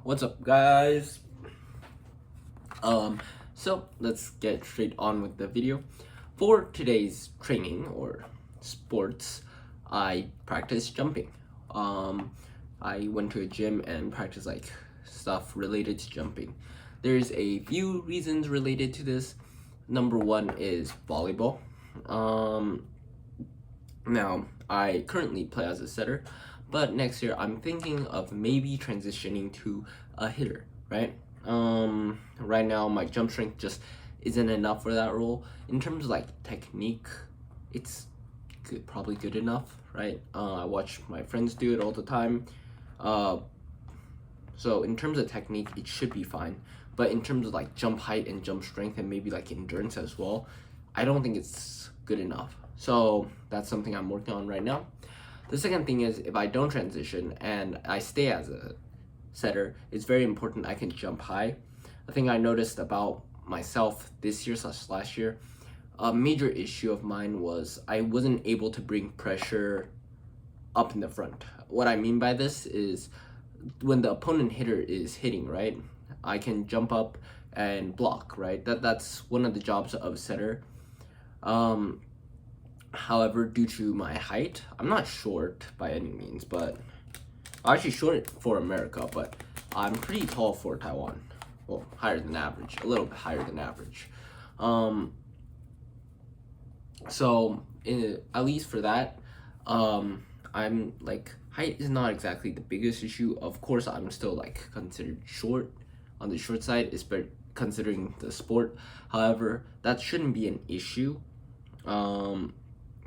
What's up, guys? So let's get straight on with the video. For today's training or sports, I practiced jumping. I went to a gym and practiced like stuff related to jumping. There's a few reasons related to this. Number one is volleyball. Now I currently play as a setter, but next year I'm thinking of maybe transitioning to a hitter, right? Right now my jump strength just isn't enough for that role. In terms of like technique, it's probably good enough, right? I watch my friends do it all the time. So in terms of technique, it should be fine. But in terms of like jump height and jump strength and maybe like endurance as well, I don't think it's good enough. So that's something I'm working on right now. The second thing is if I don't transition and I stay as a setter, it's very important I can jump high. The thing I noticed about myself this year/last year, a major issue of mine was I wasn't able to bring pressure up in the front. What I mean by this is when the opponent hitter is hitting, right? I can jump up and block, right? That's one of the jobs of a setter. However, due to my height, I'm not short by any means, but I'm actually short for America, but I'm pretty tall for Taiwan. Well, higher than average, a little bit higher than average. At least for that, I'm like, height is not exactly the biggest issue. Of course, I'm still like considered short on the short side, especially considering the sport. However, that shouldn't be an issue.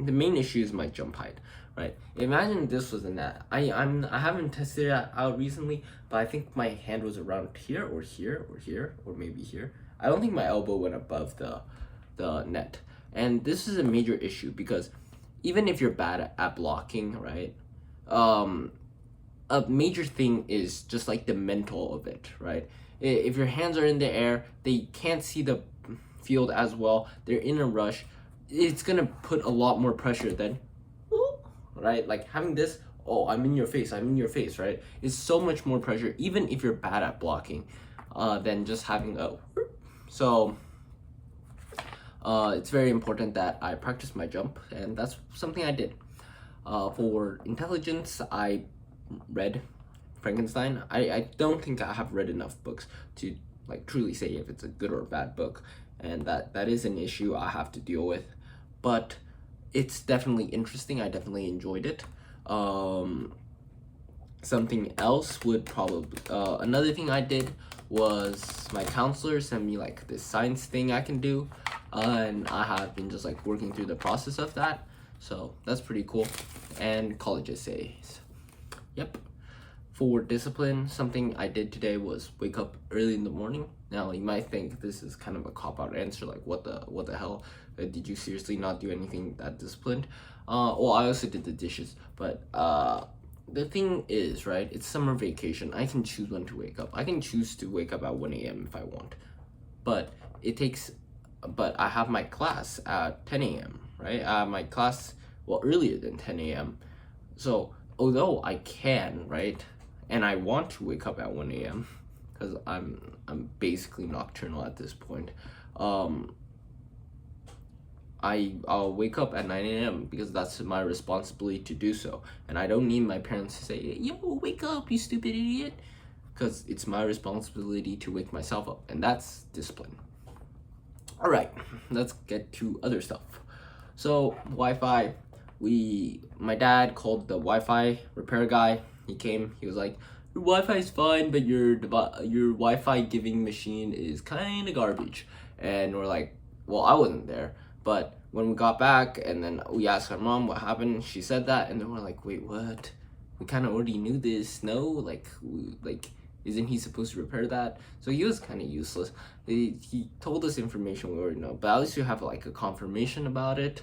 The main issue is my jump height, right? Imagine this was a net. I haven't tested it out recently, but I think my hand was around here or here or here or maybe here. I don't think my elbow went above the net. And this is a major issue because even if you're bad at blocking, right? A major thing is just like the mental of it, right? If your hands are in the air, they can't see the field as well. They're in a rush. It's gonna put a lot more pressure than, right? Like having this, oh, I'm in your face, right? It's so much more pressure, even if you're bad at blocking, than just having a. So, it's very important that I practice my jump, and that's something I did. For intelligence, I read Frankenstein. I don't think I have read enough books to like truly say if it's a good or a bad book, and that is an issue I have to deal with. But it's definitely interesting. I definitely enjoyed it. Something else would probably another thing I did was my counselor sent me like this science thing I can do, and I have been just like working through the process of that. So that's pretty cool. And college essays. Yep. For discipline, something I did today was wake up early in the morning. Now you might think this is kind of a cop-out answer, like what the hell? Did you seriously not do anything that disciplined? Well, I also did the dishes, but the thing is, right? It's summer vacation. I can choose when to wake up. I can choose to wake up at 1 a.m. if I want, but I have my class at 10 a.m. right? My class earlier than 10 a.m. So although I can, right, and I want to wake up at 1 a.m. because I'm basically nocturnal at this point. I'll wake up at 9 a.m. because that's my responsibility to do so, and I don't need my parents to say, "Yo, wake up, you stupid idiot," because it's my responsibility to wake myself up, and that's discipline. All right, let's get to other stuff. So Wi-Fi, my dad called the Wi-Fi repair guy. He came. He was like, "Your Wi-Fi is fine, but your Wi-Fi giving machine is kind of garbage." And we're like, "Well, I wasn't there." But when we got back and then we asked our mom what happened, she said that, and then we're like, "Wait, what? We kind of already knew this. No, like isn't he supposed to repair that?" So he was kind of useless. He told us information we already know, but at least you have like a confirmation about it,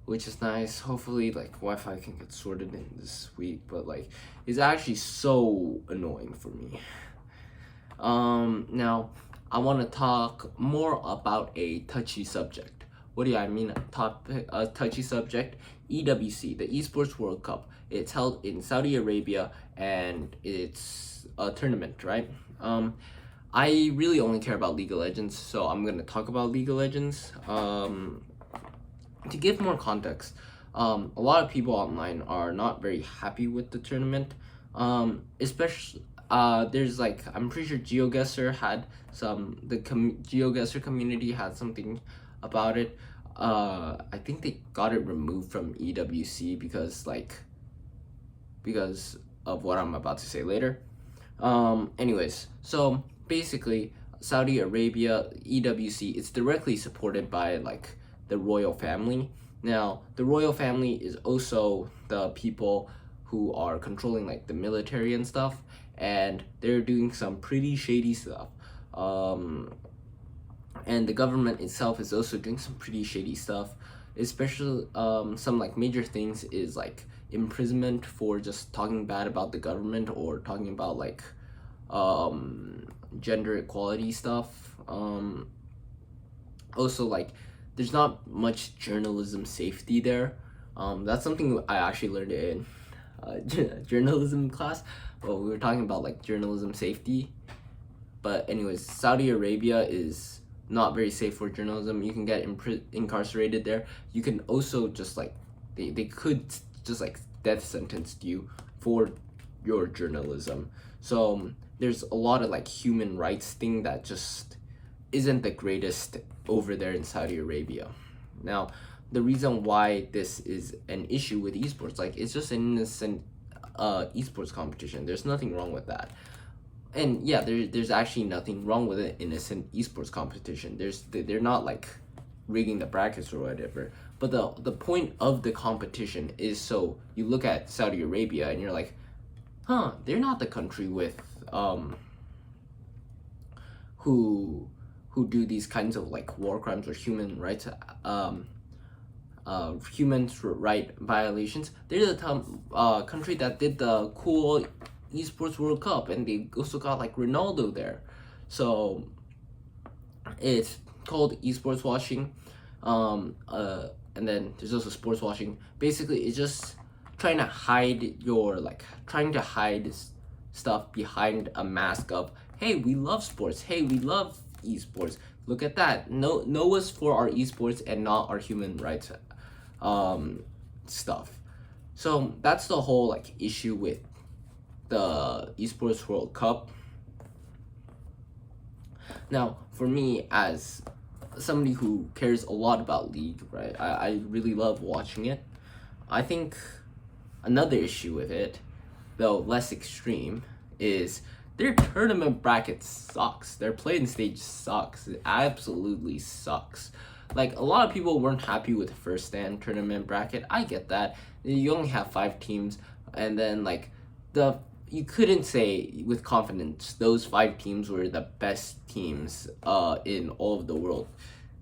which is nice. Hopefully like Wi-Fi can get sorted in this week, but like it's actually so annoying for me. Now I want to talk more about a touchy subject. What do I mean a touchy subject? EWC, the Esports World Cup. It's held in Saudi Arabia, and it's tournament, right? I really only care about League of Legends, so I'm gonna talk about League of Legends. To give more context, a lot of people online are not very happy with the tournament. Especially, there's like, I'm pretty sure GeoGuessr had some, GeoGuessr community had something about it. I think they got it removed from EWC because of what I'm about to say later. Anyways, so basically, Saudi Arabia, EWC, it's directly supported by like the royal family. Now, the royal family is also the people who are controlling like the military and stuff, and they're doing some pretty shady stuff. And the government itself is also doing some pretty shady stuff, especially some like major things is like imprisonment for just talking bad about the government or talking about like gender equality stuff. Also, like, there's not much journalism safety there. That's something I actually learned in journalism class. Well, we were talking about like journalism safety. But anyways, Saudi Arabia is not very safe for journalism. You can get incarcerated there. You can also just like they could just like death sentence you for your journalism. So there's a lot of like human rights thing that just isn't the greatest over there in Saudi Arabia. Now, the reason why this is an issue with esports, like, it's just an innocent esports competition. There's nothing wrong with that. And yeah, there's actually nothing wrong with an innocent esports competition. They're not like rigging the brackets or whatever. But the point of the competition is so you look at Saudi Arabia and you're like, huh, they're not the country with who do these kinds of like war crimes or human rights human right violations. They're the country that did the cool esports World Cup, and they also got like Ronaldo there. So it's called esports washing. And then there's also sports washing. Basically, it's just trying to hide stuff behind a mask of, hey, we love sports. Hey, we love esports. Look at that. Know us for our esports and not our human rights stuff. So that's the whole like issue with the esports World Cup. Now, for me, as somebody who cares a lot about League, right, I really love watching it. I think another issue with it, though less extreme, is their tournament bracket sucks. Their play-in stage sucks. It absolutely sucks. Like, a lot of people weren't happy with the first stand tournament bracket. I get that. You only have 5 teams, and then like you couldn't say with confidence those 5 teams were the best teams in all of the world,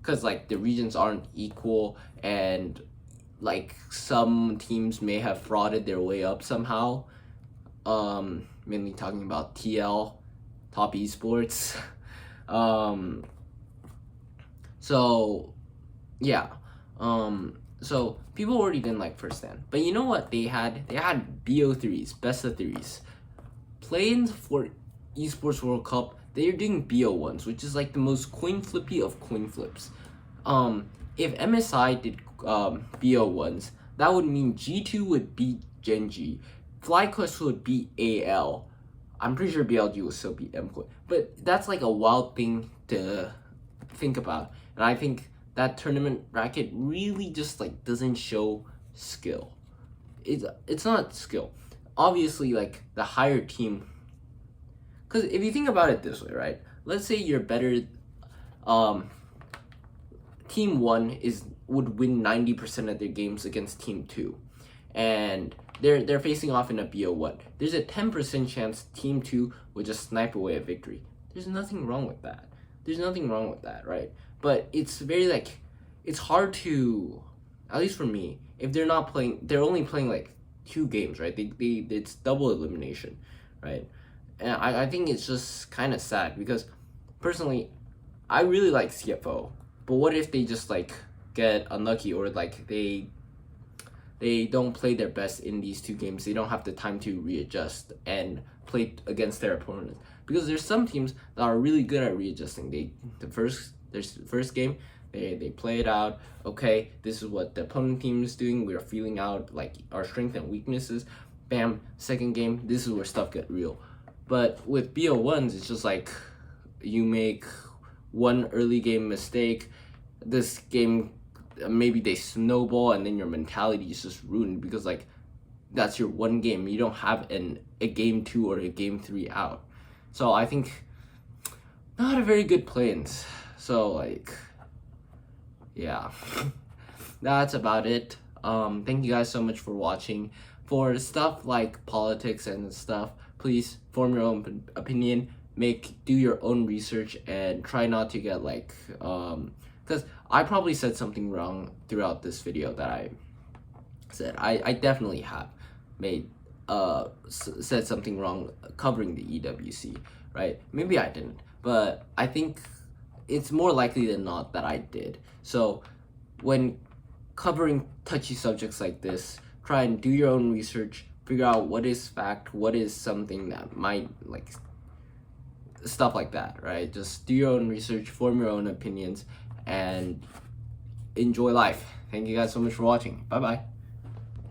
because like the regions aren't equal, and like some teams may have frauded their way up somehow. Mainly talking about TL, Top Esports. So yeah. So people already didn't like first stand, but you know what they had? They had BO3s, best of threes. Play-ins for esports World Cup, they're doing BO1s, which is like the most coin flippy of coin flips. If MSI did BO1s, that would mean G2 would beat Genji, FlyQuest would beat AL. I'm pretty sure BLG will still beat MQuest, but that's like a wild thing to think about. And I think that tournament bracket really just like doesn't show skill. It's not skill. Obviously, like the higher team, because if you think about it this way, right? Let's say you're better. Team 1 would win 90% of their games against Team 2, and they're facing off in a BO1. There's a 10% chance Team 2 would just snipe away a victory. There's nothing wrong with that. There's nothing wrong with that, right? But it's very like, it's hard to, at least for me, if they're not playing, they're only playing like 2 games, right? It's double elimination, right? And I think it's just kind of sad, because personally, I really like CFO, but what if they just like get unlucky, or like they they don't play their best in these two games. They don't have the time to readjust and play against their opponents, because there's some teams that are really good at readjusting. Their first game, they play it out. Okay, this is what the opponent team is doing. We're feeling out like our strengths and weaknesses. Bam, second game, this is where stuff get real. But with BO1s, it's just like you make one early game mistake, this game maybe they snowball, and then your mentality is just ruined, because like that's your one game. You don't have a game 2 or a game 3 out. So I think not a very good plans. So like, yeah. That's about it. Thank you guys so much for watching. For stuff like politics and stuff, please form your own opinion, do your own research, and try not to get like because I probably said something wrong throughout this video that I said. I definitely have made said something wrong covering the EWC, right? Maybe I didn't, but I think it's more likely than not that I did. So when covering touchy subjects like this, try and do your own research, figure out what is fact, what is something that might, like, stuff like that, right? Just do your own research, form your own opinions, and enjoy life. Thank you guys so much for watching. Bye bye.